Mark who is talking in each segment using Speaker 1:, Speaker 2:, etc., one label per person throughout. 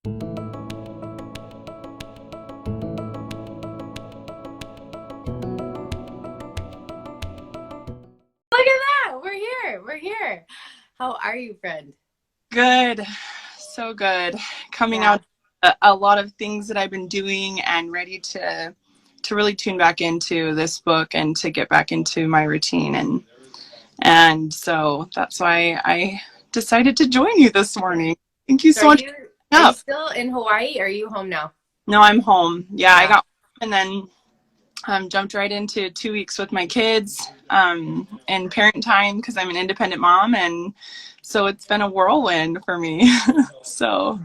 Speaker 1: Look at that. We're here. We're here. How are you, friend?
Speaker 2: Good. So good. Coming
Speaker 1: Yeah.
Speaker 2: out a lot of things that I've been doing and ready to really tune back into this book and to get back into my routine and so that's why I decided to join you this morning. Thank you
Speaker 1: So
Speaker 2: so much for
Speaker 1: are
Speaker 2: coming
Speaker 1: you
Speaker 2: up.
Speaker 1: still in Hawaii or are you home now?
Speaker 2: No, I'm home. Yeah, I
Speaker 1: Yeah.
Speaker 2: got home and then jumped right into 2 weeks with my kids and parent time because I'm an independent mom, and so it's been a whirlwind for me. So,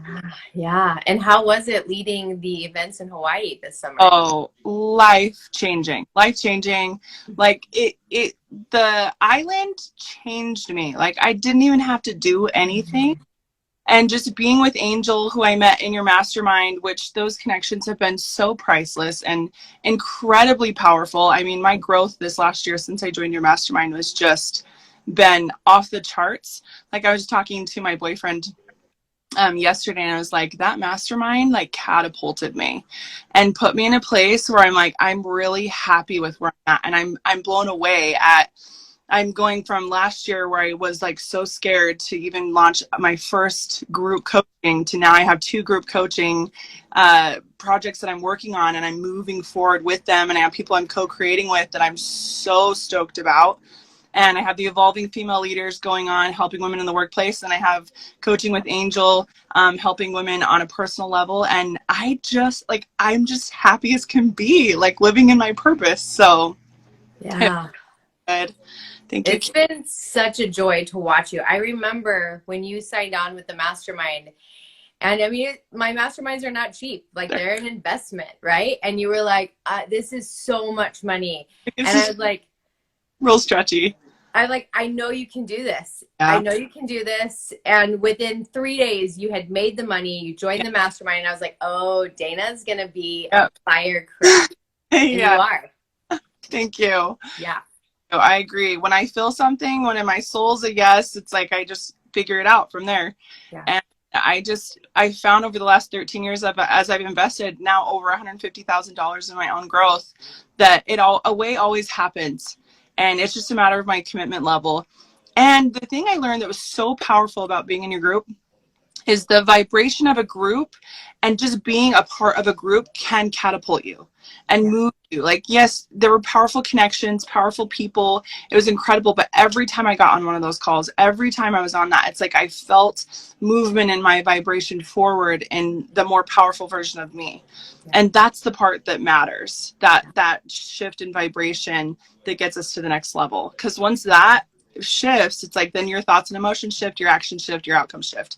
Speaker 1: Yeah. And how was it leading the events in Hawaii this summer?
Speaker 2: oh, life changing, life changing. Like the island changed me. Like I didn't even have to do anything. And just being with Angel, who I met in your mastermind, which those connections have been so priceless and incredibly powerful. I mean, my growth this last year since I joined your mastermind was just been off the charts. Like I was talking to my boyfriend yesterday and I was like, that mastermind like catapulted me and put me in a place where I'm like, I'm really happy with where I'm at, and I'm blown away at. I'm going from last year where I was like so scared to even launch my first group coaching to now I have 2 group coaching projects that I'm working on, and I'm moving forward with them, and I have people I'm co-creating with that I'm so stoked about. And I have the Evolving Female Leaders going on, helping women in the workplace. And I have coaching with Angel, helping women on a personal level. And I'm just happy as can be, like living in my purpose. So
Speaker 1: Yeah.
Speaker 2: good. Thank you.
Speaker 1: It's been such a joy to watch you. I remember when you signed on with the mastermind, and I mean, my masterminds are not cheap. Like they're an investment, right? And you were like, this is so much money.
Speaker 2: This
Speaker 1: And I
Speaker 2: is
Speaker 1: was like,
Speaker 2: real stretchy.
Speaker 1: I know you can do this. I
Speaker 2: Yeah.
Speaker 1: know you can do this. And within 3 days, you had made the money. You joined the mastermind. And I was like, oh, Dana's going to be a
Speaker 2: Yep.
Speaker 1: firecracker. And you
Speaker 2: Yeah.
Speaker 1: are.
Speaker 2: Thank you.
Speaker 1: Yeah.
Speaker 2: So I agree. When I feel something, when my soul's a yes, it's like I just figure it out from there.
Speaker 1: Yeah.
Speaker 2: And I found over the last 13 years as I've invested now over $150,000 in my own growth, that a way always happens. And it's just a matter of my commitment level. And the thing I learned that was so powerful about being in your group is the vibration of a group, and just being a part of a group can catapult you and move you. Like, yes, there were powerful connections, powerful people. It was incredible. But every time I got on one of those calls, every time I was on that, it's like I felt movement in my vibration forward in the more powerful version of me. And that's the part that matters, that shift in vibration that gets us to the next level. Because once that shifts, it's like then your thoughts and emotions shift, your actions shift, your outcomes shift.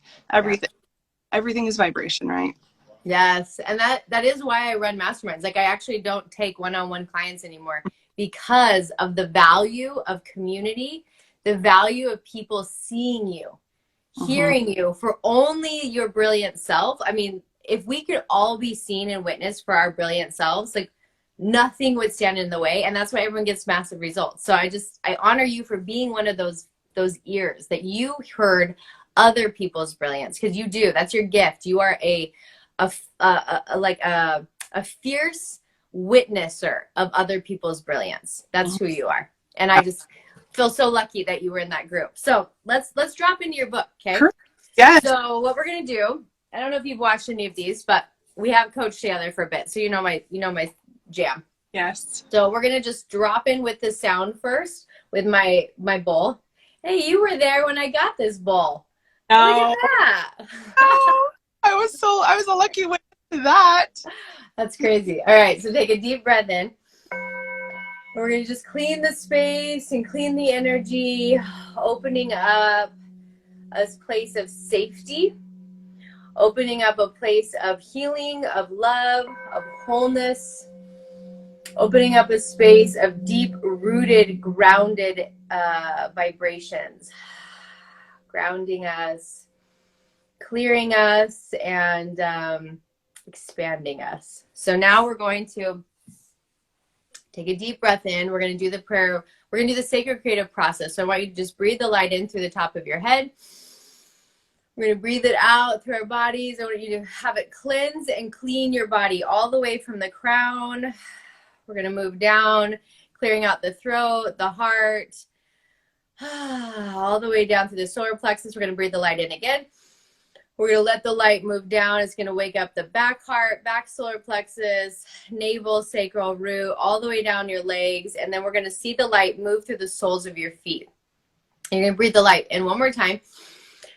Speaker 2: Everything is vibration, right?
Speaker 1: Yes. And that is why I run masterminds. Like I actually don't take one-on-one clients anymore because of the value of community, the value of people seeing you, hearing you for only your brilliant self. I mean, if we could all be seen and witnessed for our brilliant selves, like nothing would stand in the way. And that's why everyone gets massive results. So I honor you for being one of those ears that you heard other people's brilliance, because you do. That's your gift. You are a fierce witnesser of other people's brilliance. That's who you are. And I just feel so lucky that you were in that group. So let's drop into your book, okay?
Speaker 2: Yes.
Speaker 1: So what we're gonna do, I don't know if you've watched any of these, but we have coached together for a bit, so you know my jam.
Speaker 2: Yes.
Speaker 1: So we're gonna just drop in with the sound first with my bowl. Hey, you were there when I got this bowl.
Speaker 2: No.
Speaker 1: Look at that.
Speaker 2: Oh, I was a lucky witness to that.
Speaker 1: That's crazy. All right, so take a deep breath in. We're going to just clean the space and clean the energy, opening up a place of safety, opening up a place of healing, of love, of wholeness, opening up a space of deep-rooted, grounded vibrations, grounding us, clearing us, and expanding us. So now we're going to take a deep breath in. We're going to do the prayer. We're going to do the sacred creative process. So I want you to just breathe the light in through the top of your head. We're going to breathe it out through our bodies. I want you to have it cleanse and clean your body all the way from the crown. We're going to move down, clearing out the throat, the heart, all the way down to the solar plexus. We're going to breathe the light in again. We're going to let the light move down. It's going to wake up the back heart, back solar plexus, navel, sacral, root, all the way down your legs. And then we're going to see the light move through the soles of your feet. And you're going to breathe the light in one more time.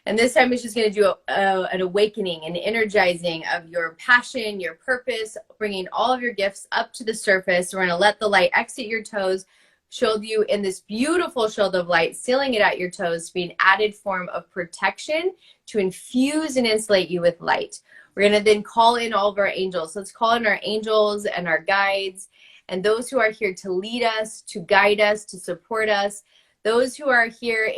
Speaker 1: And this time it's just going to do an awakening, an energizing of your passion, your purpose, bringing all of your gifts up to the surface. We're going to let the light exit your toes, shield you in this beautiful shield of light, sealing it at your toes to be an added form of protection to infuse and insulate you with light. We're going to then call in all of our angels. Let's call in our angels and our guides and those who are here to lead us, to guide us, to support us, those who are here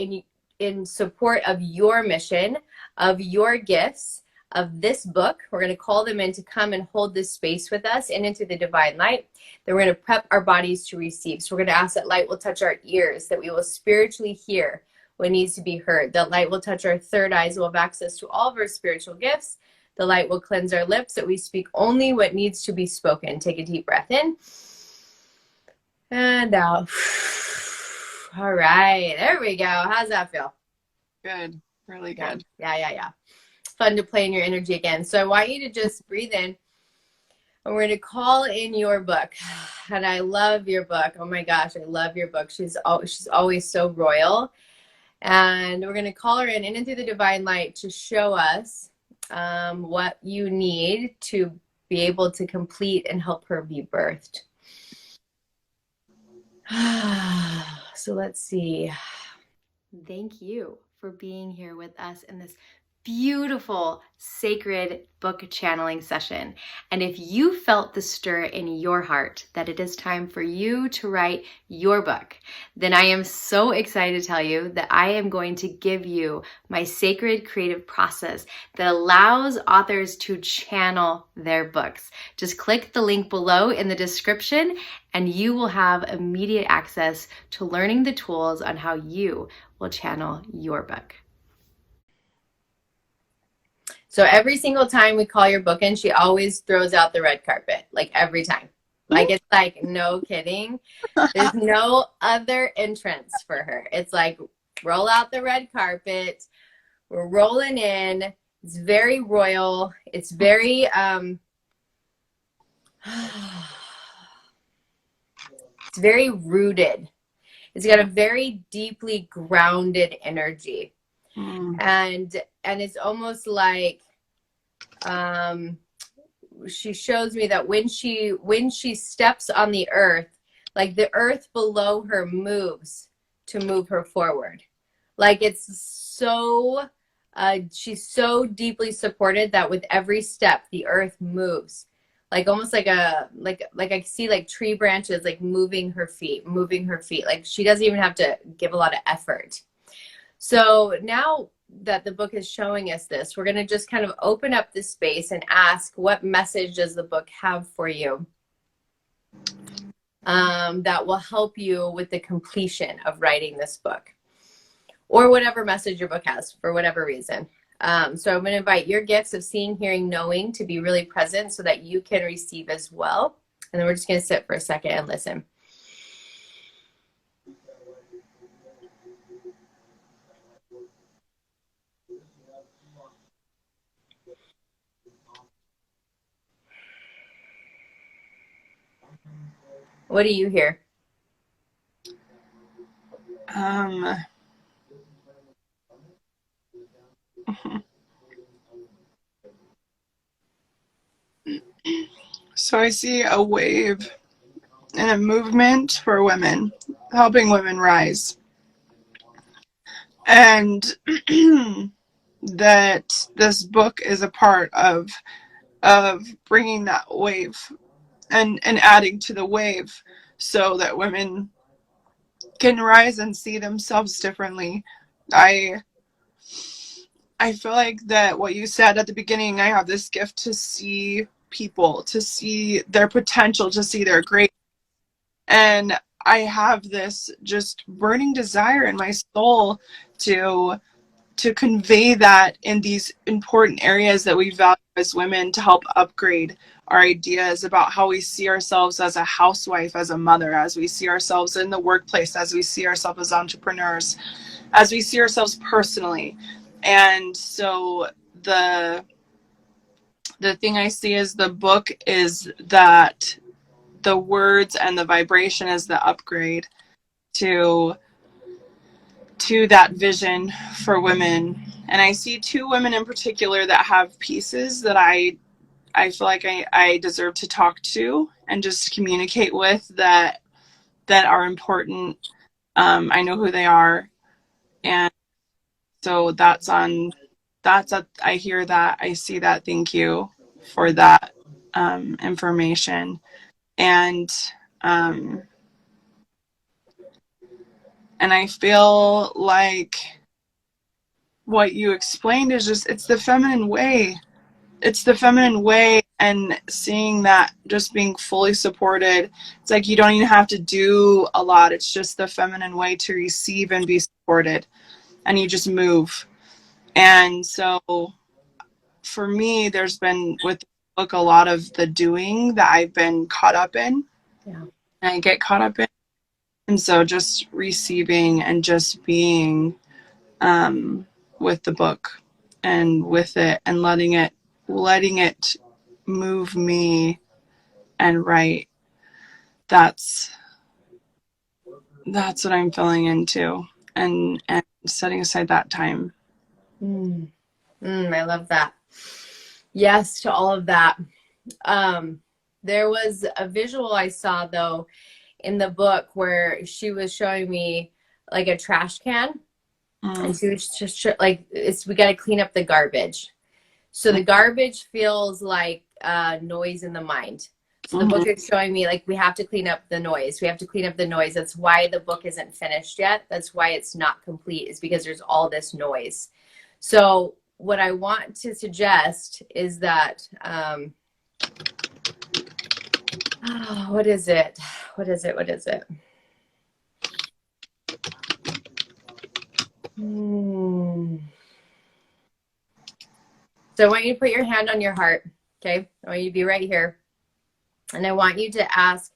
Speaker 1: in support of your mission, of your gifts, of this book. We're going to call them in to come and hold this space with us and into the divine light. Then we're going to prep our bodies to receive. So we're going to ask that light will touch our ears, that we will spiritually hear what needs to be heard. That light will touch our third eyes. We'll have access to all of our spiritual gifts. The light will cleanse our lips, that we speak only what needs to be spoken. Take a deep breath in and out. All right, there we go. How's that feel?
Speaker 2: Good. Really good.
Speaker 1: Yeah. Fun to play in your energy again. So I want you to just breathe in, and we're going to call in your book. And I love your book. Oh my gosh, I love your book. She's always so royal. And we're going to call her in and into the divine light to show us what you need to be able to complete and help her be birthed. So let's see. Thank you for being here with us in this beautiful, sacred book channeling session. And if you felt the stir in your heart that it is time for you to write your book, then I am so excited to tell you that I am going to give you my sacred creative process that allows authors to channel their books. Just click the link below in the description and you will have immediate access to learning the tools on how you will channel your book. So every single time we call your book in, she always throws out the red carpet, like every time. Like, it's like, no kidding. There's no other entrance for her. It's like, roll out the red carpet. We're rolling in. It's very royal. It's very, it's very rooted. It's got a very deeply grounded energy. And it's almost like she shows me that when she steps on the earth, like the earth below her moves to move her forward. Like, it's so she's so deeply supported that with every step the earth moves, like almost like I see like tree branches like moving her feet. Like, she doesn't even have to give a lot of effort. So now that the book is showing us this, we're going to just kind of open up this space and ask, what message does the book have for you that will help you with the completion of writing this book, or whatever message your book has for whatever reason. So I'm going to invite your gifts of seeing, hearing, knowing to be really present so that you can receive as well. And then we're just going to sit for a second and listen. What do you hear?
Speaker 2: So I see a wave and a movement for women, helping women rise. And that this book is a part of bringing that wave and adding to the wave so that women can rise and see themselves differently. I feel like that what you said at the beginning, I have this gift to see people, to see their potential, to see their great. And I have this just burning desire in my soul to to convey that in these important areas that we value as women, to help upgrade our ideas about how we see ourselves as a housewife, as a mother, as we see ourselves in the workplace, as we see ourselves as entrepreneurs, as we see ourselves personally. And so the thing I see is the book is that the words and the vibration is the upgrade to that vision for women. And I see two women in particular that have pieces that I feel like I deserve to talk to and just communicate with, that are important. I know who they are. And so I hear that, I see that. Thank you for that information. And I feel like what you explained is just, it's the feminine way. It's the feminine way, and seeing that, just being fully supported. It's like you don't even have to do a lot. It's just the feminine way to receive and be supported, and you just move. And so for me, there's been with the book a lot of the doing that I've been caught up in.
Speaker 1: Yeah.
Speaker 2: And I get caught up in. And so just receiving and just being with the book and with it, and letting it move me and write. That's what I'm feeling into, and setting aside that time.
Speaker 1: I love that. Yes to all of that. There was a visual I saw though in the book where she was showing me like a trash can, and she was just like, we got to clean up the garbage. So the garbage feels like noise in the mind. So the book is showing me like we have to clean up the noise. We have to clean up the noise. That's why the book isn't finished yet. That's why it's not complete, is because there's all this noise. So what I want to suggest is that, what is it? So I want you to put your hand on your heart, okay? I want you to be right here. And I want you to ask,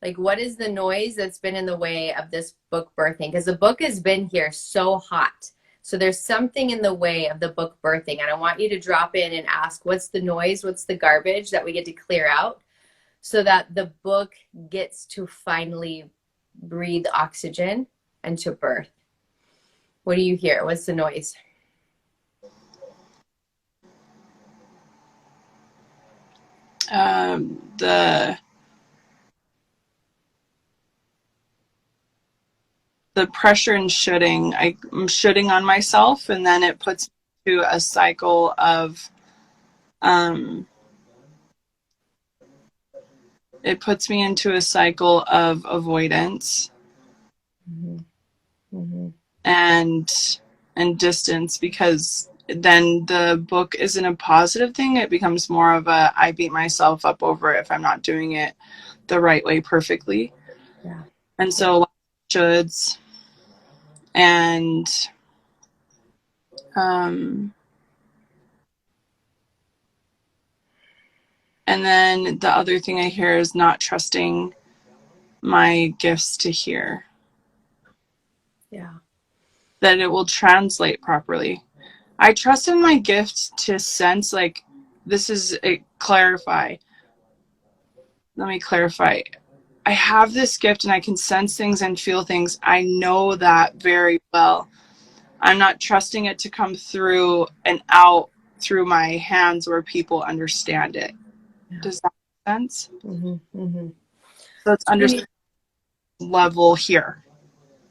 Speaker 1: like, what is the noise that's been in the way of this book birthing? Because the book has been here so hot. So there's something in the way of the book birthing. And I want you to drop in and ask, what's the noise? What's the garbage that we get to clear out so that the book gets to finally breathe oxygen and to birth? What do you hear? What's the noise?
Speaker 2: The pressure and shoulding. I'm shoulding on myself, and then it puts me to a cycle of avoidance and distance, because then the book isn't a positive thing. It becomes more of a, I beat myself up over it if I'm not doing it the right way perfectly.
Speaker 1: Yeah.
Speaker 2: And so shoulds and then the other thing I hear is not trusting my gifts to hear.
Speaker 1: Yeah.
Speaker 2: That it will translate properly. I trust in my gifts to sense, like, this is a clarify. Let me clarify. I have this gift and I can sense things and feel things. I know that very well. I'm not trusting it to come through and out through my hands where people understand it. Yeah. Does that make sense? So it's understanding level here.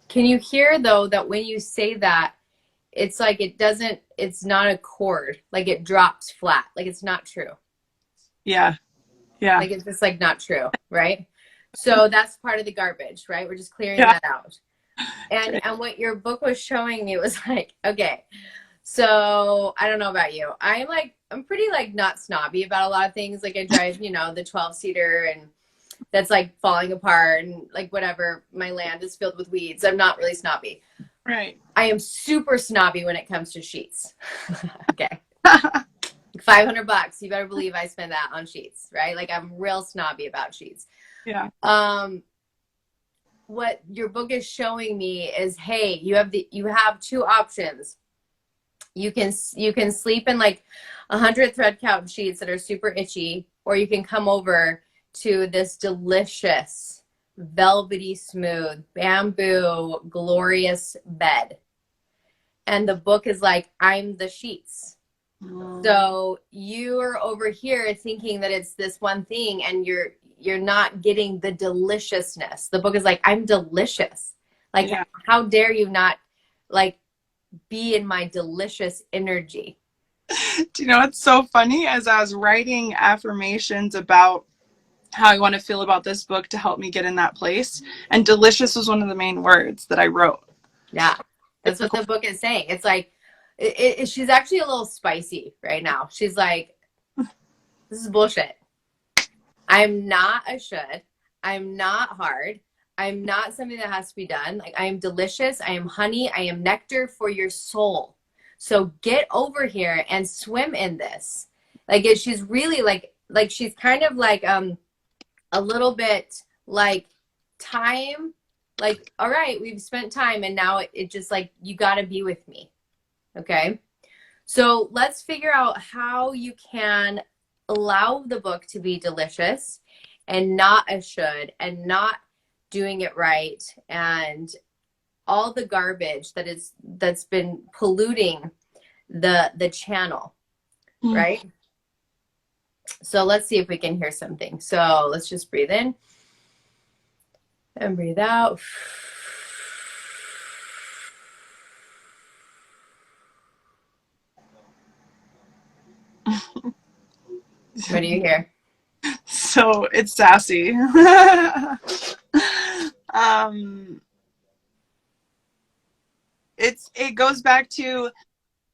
Speaker 1: Can you hear though that when you say that, it's like it's not a chord, like it drops flat, like it's not true.
Speaker 2: Yeah.
Speaker 1: Like it's just like not true, right? So that's part of the garbage, right? We're just clearing that out. And what your book was showing me was like, okay, so I don't know about you. I'm pretty like not snobby about a lot of things. Like I drive, the 12-seater and that's like falling apart and like whatever. My land is filled with weeds. I'm not really snobby.
Speaker 2: Right.
Speaker 1: I am super snobby when it comes to sheets. Okay. $500. You better believe I spend that on sheets, right? Like I'm real snobby about sheets.
Speaker 2: Yeah.
Speaker 1: What your book is showing me is, hey, you have two options. You can sleep in like 100 thread count sheets that are super itchy, or you can come over to this delicious, velvety smooth, bamboo, glorious bed. And the book is like, I'm the sheets. So you're over here thinking that it's this one thing, and you're not getting the deliciousness. The book is like, I'm delicious. Like,
Speaker 2: Yeah.
Speaker 1: how dare you not like be in my delicious energy?
Speaker 2: Do you know what's so funny? As I was writing affirmations about how I want to feel about this book to help me get in that place, and delicious was one of the main words that I wrote.
Speaker 1: Yeah, that's what the book is saying. It's like, she's actually a little spicy right now. She's like, this is bullshit. I'm not a should. I'm not hard. I'm not something that has to be done. Like, I am delicious. I am honey. I am nectar for your soul. So get over here and swim in this. Like, she's really like she's kind of like a little bit like time. Like, all right, we've spent time, and now it just like, you got to be with me. Okay. So let's figure out how you can allow the book to be delicious and not a should, and not doing it right, and all the garbage that's been polluting the channel, right? So let's see if we can hear something. So let's just breathe in and breathe out. What do you hear?
Speaker 2: So it's sassy. It goes back to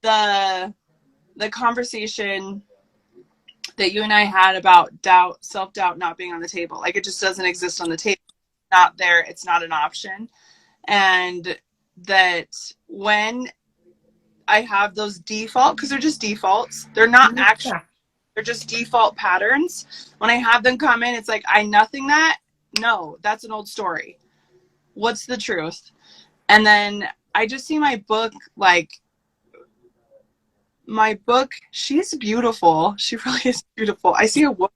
Speaker 2: the conversation that you and I had about doubt, self-doubt not being on the table. Like, it just doesn't exist on the table. It's not there. It's not an option. And that when I have those default, because they're just defaults, they're not actually, they're just default patterns. When I have them come in, it's like, I nothing that. No, that's an old story. What's the truth? And then I just see my book, she's beautiful. She really is beautiful. I see a woman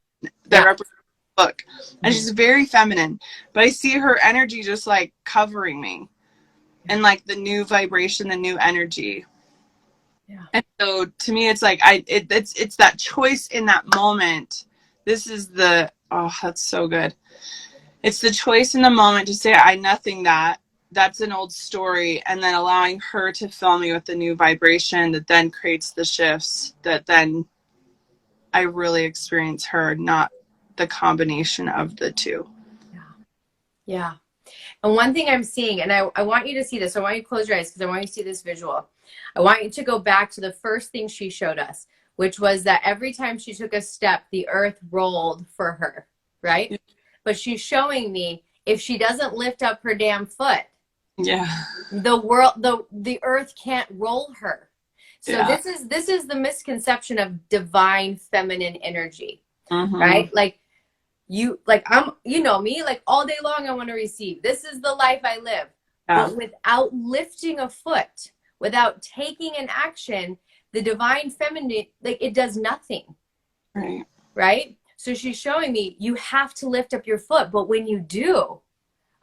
Speaker 2: that represents the book, and she's very feminine, but I see her energy just like covering me, and like the new vibration, the new energy. Yeah. And so to me, it's like, it's that choice in that moment. This is that's so good. It's the choice in the moment to say, I nothing that. That's an old story, and then allowing her to fill me with the new vibration that then creates the shifts that then I really experience her, not the combination of the two.
Speaker 1: Yeah. And one thing I'm seeing, and I want you to see this. I want you to close your eyes because I want you to see this visual. I want you to go back to the first thing she showed us, which was that every time she took a step, the earth rolled for her, right? Yeah. But she's showing me, if she doesn't lift up her damn foot, the earth can't roll her. So this is the misconception of divine feminine energy, right? Like, I'm, you know me, like all day long I want to receive. This is the life I live. But without lifting a foot, without taking an action, the divine feminine, like, it does nothing. Right? So she's showing me, you have to lift up your foot. But when you do,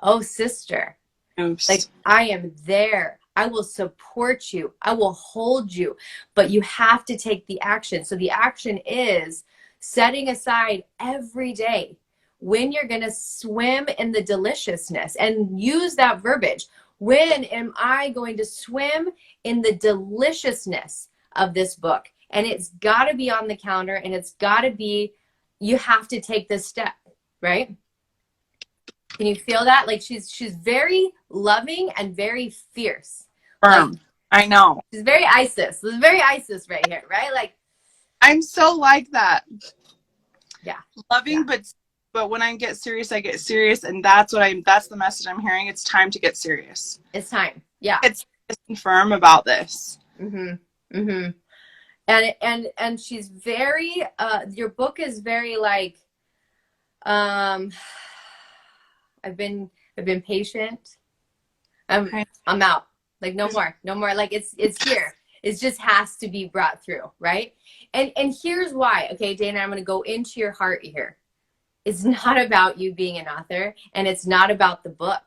Speaker 1: oh, sister, like, I am there. I will support you. I will hold you. But you have to take the action. So the action is setting aside every day when you're going to swim in the deliciousness, and use that verbiage. When am I going to swim in the deliciousness of this book? And it's got to be on the counter, and it's got to be, you have to take this step, right? Can you feel that? Like, she's very loving and very fierce.
Speaker 2: Like, I know.
Speaker 1: She's very Isis. This is very Isis right here, right? Like,
Speaker 2: I'm so like that.
Speaker 1: Yeah.
Speaker 2: Loving, but when I get serious, I get serious, and that's the message I'm hearing. It's time to get serious.
Speaker 1: It's time. Yeah.
Speaker 2: It's and firm about this.
Speaker 1: Mm-hmm. Mm-hmm. And she's very your book is very like I've been patient.
Speaker 2: Okay.
Speaker 1: I'm out. Like no more. Like it's here. It just has to be brought through, right? And here's why. Okay, Dana, I'm gonna go into your heart here. It's not about you being an author, and it's not about the book.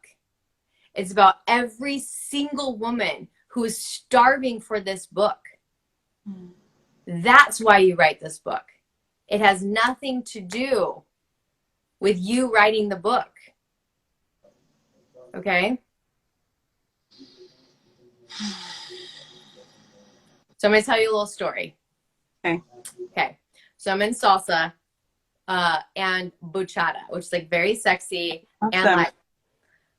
Speaker 1: It's about every single woman who is starving for this book. That's why you write this book. It has nothing to do with you writing the book. Okay? So I'm going to tell you a little story. Okay. So I'm in salsa and bachata, which is like very sexy. Awesome. And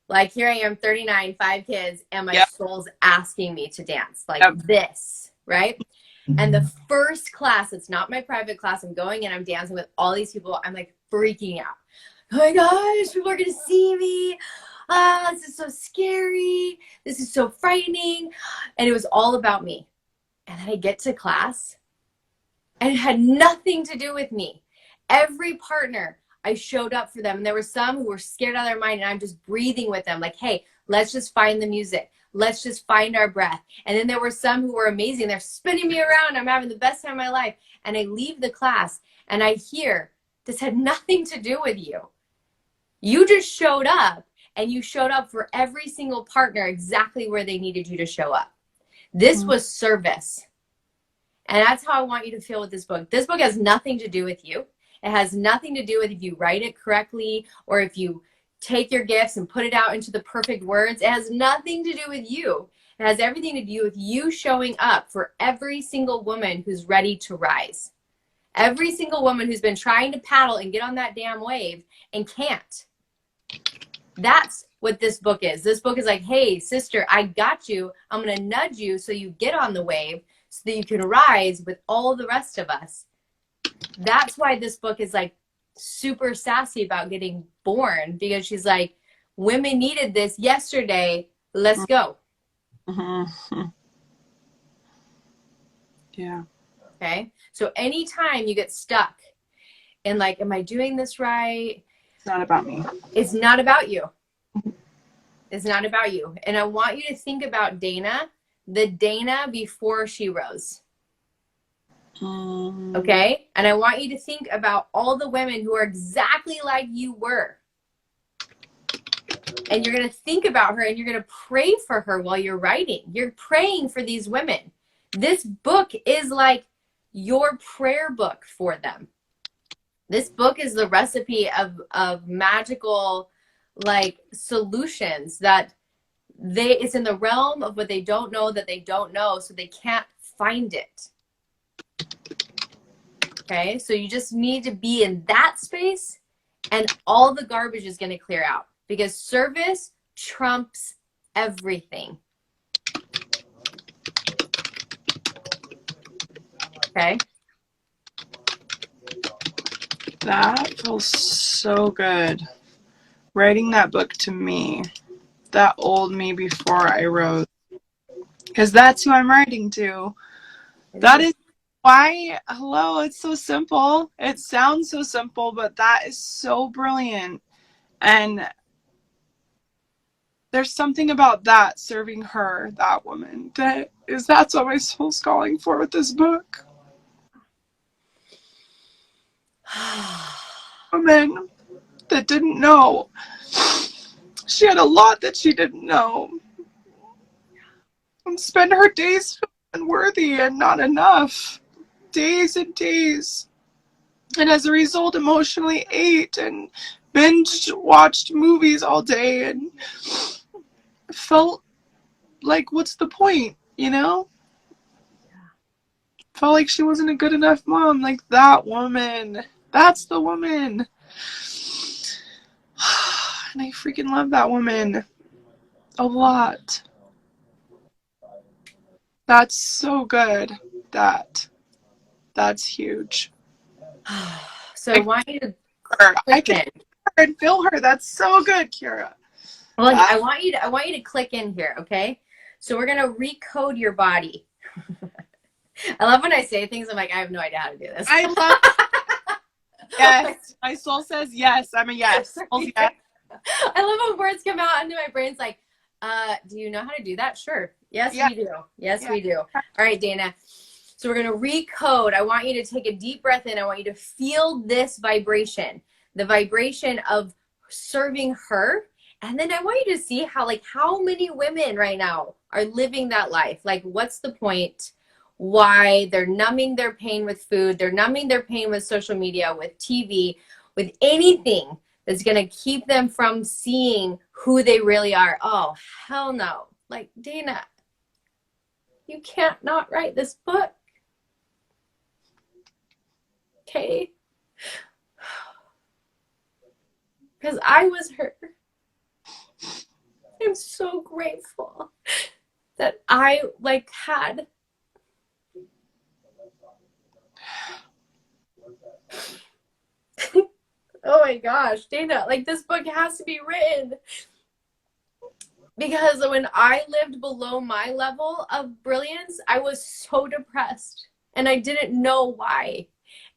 Speaker 1: like here I am, 39, 5 kids, and my soul's asking me to dance like this, right? And the first class, it's not my private class, I'm going and I'm dancing with all these people. I'm like freaking out. Oh my gosh, people are going to see me. This is so scary. This is so frightening. And it was all about me. And then I get to class and it had nothing to do with me. Every partner, I showed up for them. And there were some who were scared out of their mind and I'm just breathing with them like, hey, let's just find the music. Let's just find our breath. And then there were some who were amazing. They're spinning me around. I'm having the best time of my life. And I leave the class and I hear, this had nothing to do with you. You just showed up and you showed up for every single partner exactly where they needed you to show up. This was service. And that's how I want you to feel with this book. This book has nothing to do with you. It has nothing to do with if you write it correctly or if you take your gifts and put it out into the perfect words. It has nothing to do with you. It has everything to do with you showing up for every single woman who's ready to rise. Every single woman who's been trying to paddle and get on that damn wave and can't. That's what this book is. This book is like, hey, sister, I got you. I'm going to nudge you so you get on the wave so that you can rise with all the rest of us. That's why this book is like super sassy about getting born, because she's like, women needed this yesterday. Let's go.
Speaker 2: Mm-hmm. Yeah.
Speaker 1: Okay. So anytime you get stuck in like, am I doing this right?
Speaker 2: It's not about me.
Speaker 1: It's not about you. It's not about you. And I want you to think about Dana, the Dana before she rose. Okay? And I want you to think about all the women who are exactly like you were. And you're going to think about her and you're going to pray for her while you're writing. You're praying for these women. This book is like your prayer book for them. This book is the recipe of magical like solutions that it's in the realm of what they don't know that they don't know, so they can't find it. Okay, so you just need to be in that space and all the garbage is going to clear out, because service trumps everything. Okay.
Speaker 2: That feels so good. Writing that book to me, that old me before I rose, because that's who I'm writing to. That is why, hello, it's so simple. It sounds so simple, but that is so brilliant. And there's something about that, serving her, that woman, that's what my soul's calling for with this book. Woman that didn't know. She had a lot that she didn't know. And spend her days feeling unworthy and not enough. Days and days. And as a result, emotionally ate and binge watched movies all day and felt like, what's the point, you know? Felt like she wasn't a good enough mom. Like, that woman. That's the woman. And I freaking love that woman a lot. That's so good. That's huge.
Speaker 1: So I want you to
Speaker 2: I can hear her and feel her. That's so good, Keira.
Speaker 1: Well, I want you to click in here, okay? So we're going to recode your body. I love when I say things, I'm like, I have no idea how to do this.
Speaker 2: I love yes. My soul says yes. I'm a yes. Yes.
Speaker 1: I love when words come out into my brain. It's like, do you know how to do that? Sure. Yes, we do. Yes, we do. All right, Dana. So we're going to recode. I want you to take a deep breath in. I want you to feel this vibration, the vibration of serving her. And then I want you to see how many women right now are living that life. Like, what's the point? Why? They're numbing their pain with food. They're numbing their pain with social media, with TV, with anything that's going to keep them from seeing who they really are. Oh, hell no. Like, Dana, you can't not write this book. Okay? Because I was her. I'm so grateful that I had oh my gosh, Dana, this book has to be written. Because when I lived below my level of brilliance, I was so depressed and I didn't know why.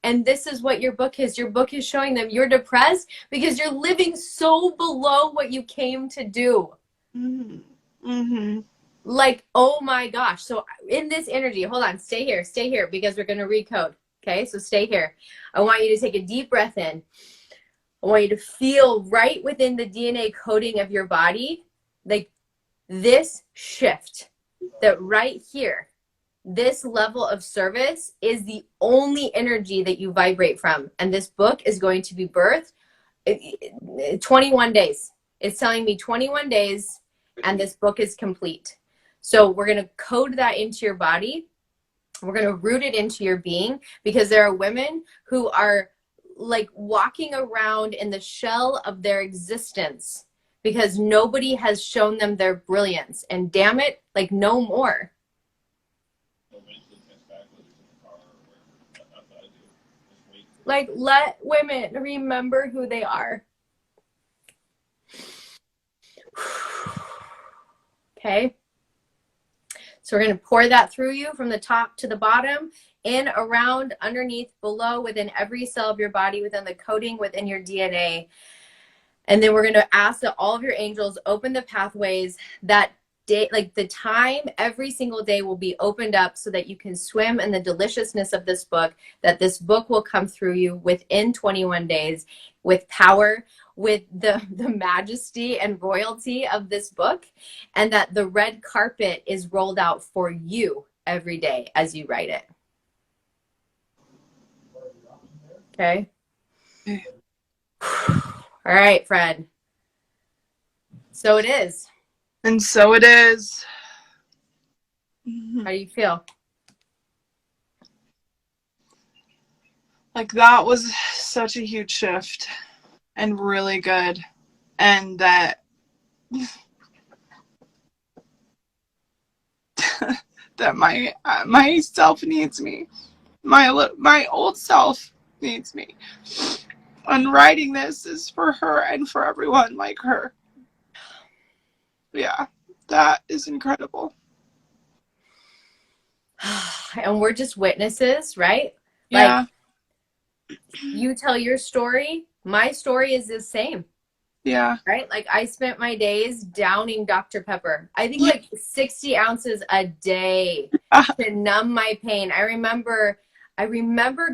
Speaker 1: And this is what your book is. Your book is showing them you're depressed because you're living so below what you came to do.
Speaker 2: Mm-hmm.
Speaker 1: Oh my gosh. So in this energy, hold on, stay here because we're going to recode. Okay, so stay here. I want you to take a deep breath in. I want you to feel right within the DNA coding of your body, this shift, that right here, this level of service is the only energy that you vibrate from. And this book is going to be birthed 21 days. It's telling me 21 days and this book is complete. So we're going to code that into your body. We're going to root it into your being, because there are women who are walking around in the shell of their existence because nobody has shown them their brilliance. And damn it, no more. Let women remember who they are. Okay. So we're going to pour that through you from the top to the bottom, in, around, underneath, below, within every cell of your body, within the coding, within your DNA. And then we're going to ask that all of your angels open the pathways that day, the time every single day will be opened up so that you can swim in the deliciousness of this book, that this book will come through you within 21 days with power, with the majesty and royalty of this book, and that the red carpet is rolled out for you every day as you write it. Okay? All right, friend. So it is.
Speaker 2: And so it is.
Speaker 1: How do you feel?
Speaker 2: That was such a huge shift and really good. And that that my self needs me. My old self needs me. And writing this is for her and for everyone like her. Yeah, that is incredible.
Speaker 1: And we're just witnesses, right?
Speaker 2: Yeah.
Speaker 1: You tell your story. My story is the same.
Speaker 2: Yeah.
Speaker 1: Right? I spent my days downing Dr. Pepper. I think 60 ounces a day to numb my pain. I remember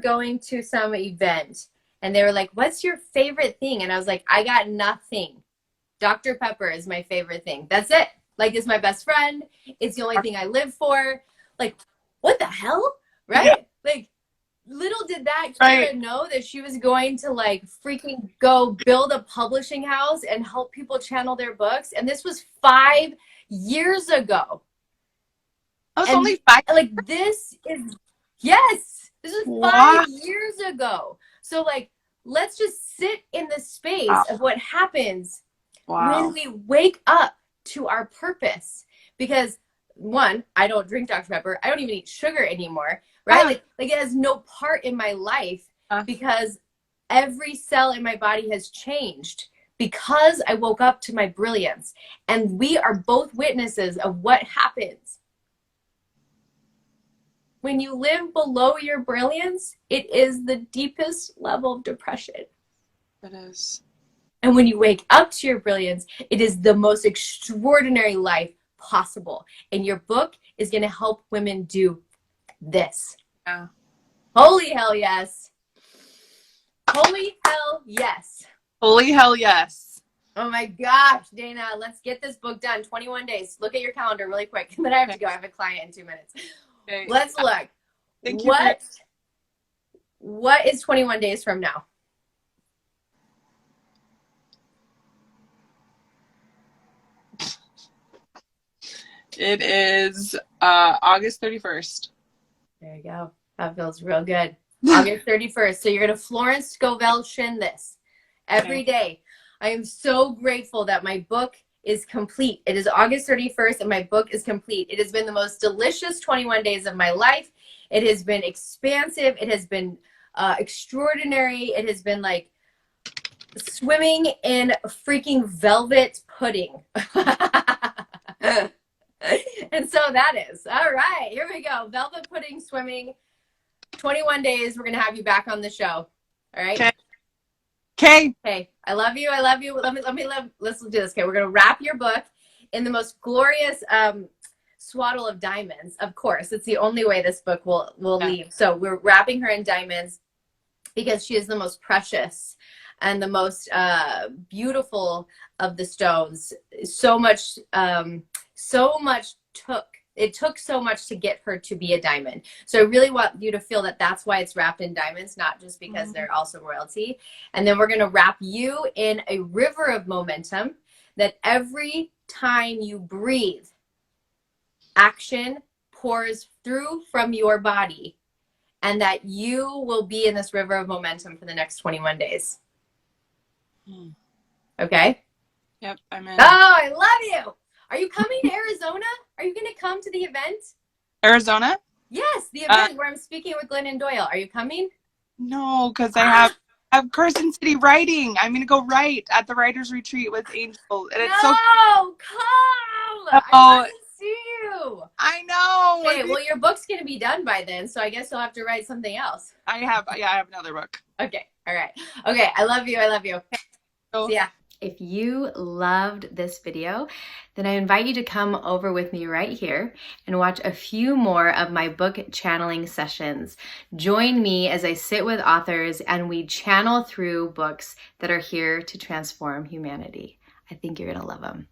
Speaker 1: going to some event and they were like, "What's your favorite thing?" And I was like, "I got nothing. Dr. Pepper is my favorite thing. That's it. It's my best friend. It's the only thing I live for." What the hell? Right? Yeah. Little did that Keira know that she was going to freaking go build a publishing house and help people channel their books. And this was 5 years ago.
Speaker 2: I was only 5.
Speaker 1: This is 5 years ago. So let's just sit in the space of what happens when we wake up to our purpose. Because one, I don't drink Dr. Pepper. I don't even eat sugar anymore. Right? It has no part in my life because every cell in my body has changed because I woke up to my brilliance. And we are both witnesses of what happens when you live below your brilliance. It is the deepest level of depression.
Speaker 2: It is.
Speaker 1: And when you wake up to your brilliance, it is the most extraordinary life possible. And your book is going to help women do this.
Speaker 2: Yeah.
Speaker 1: Holy hell yes. Holy hell yes.
Speaker 2: Holy hell yes.
Speaker 1: Oh my gosh, Dana, let's get this book done. 21 days. Look at your calendar really quick. And then I have to go. I have a client in 2 minutes.
Speaker 2: Okay.
Speaker 1: Let's look.
Speaker 2: Thank you.
Speaker 1: What is 21 days from now?
Speaker 2: It is August 31st.
Speaker 1: There you go. That feels real good. August 31st. So you're going to Florence Scovel Shin this every day. I am so grateful that my book is complete. It is August 31st and my book is complete. It has been the most delicious 21 days of my life. It has been expansive. It has been extraordinary. It has been like swimming in freaking velvet pudding. And so that is. All right, here we go. Velvet pudding swimming. 21 days. We're going to have you back on the show. All right?
Speaker 2: Okay.
Speaker 1: Okay. I love you. I love you. Let's do this. Okay. We're going to wrap your book in the most glorious swaddle of diamonds. Of course. It's the only way this book will leave. So we're wrapping her in diamonds because she is the most precious and the most beautiful of the stones. It took so much to get her to be a diamond. So I really want you to feel that that's why it's wrapped in diamonds, not just because they're also royalty. And then we're going to wrap you in a river of momentum that every time you breathe, action pours through from your body, and that you will be in this river of momentum for the next 21 days. Okay?
Speaker 2: Yep, I'm in.
Speaker 1: Oh, I love you. Are you coming to Arizona? Are you going to come to the event?
Speaker 2: Arizona?
Speaker 1: Yes, the event where I'm speaking with Glennon Doyle. Are you coming?
Speaker 2: No, because I have Carson City writing. I'm going to go write at the writer's retreat with Angel. And it's
Speaker 1: come! I want to see you.
Speaker 2: I know.
Speaker 1: Okay, well, your book's going to be done by then, so I guess you'll have to write something else.
Speaker 2: I have another book.
Speaker 1: Okay, all right. Okay, I love you. I love you.
Speaker 2: So,
Speaker 1: yeah. If you loved this video, then I invite you to come over with me right here and watch a few more of my book channeling sessions. Join me as I sit with authors and we channel through books that are here to transform humanity. I think you're going to love them.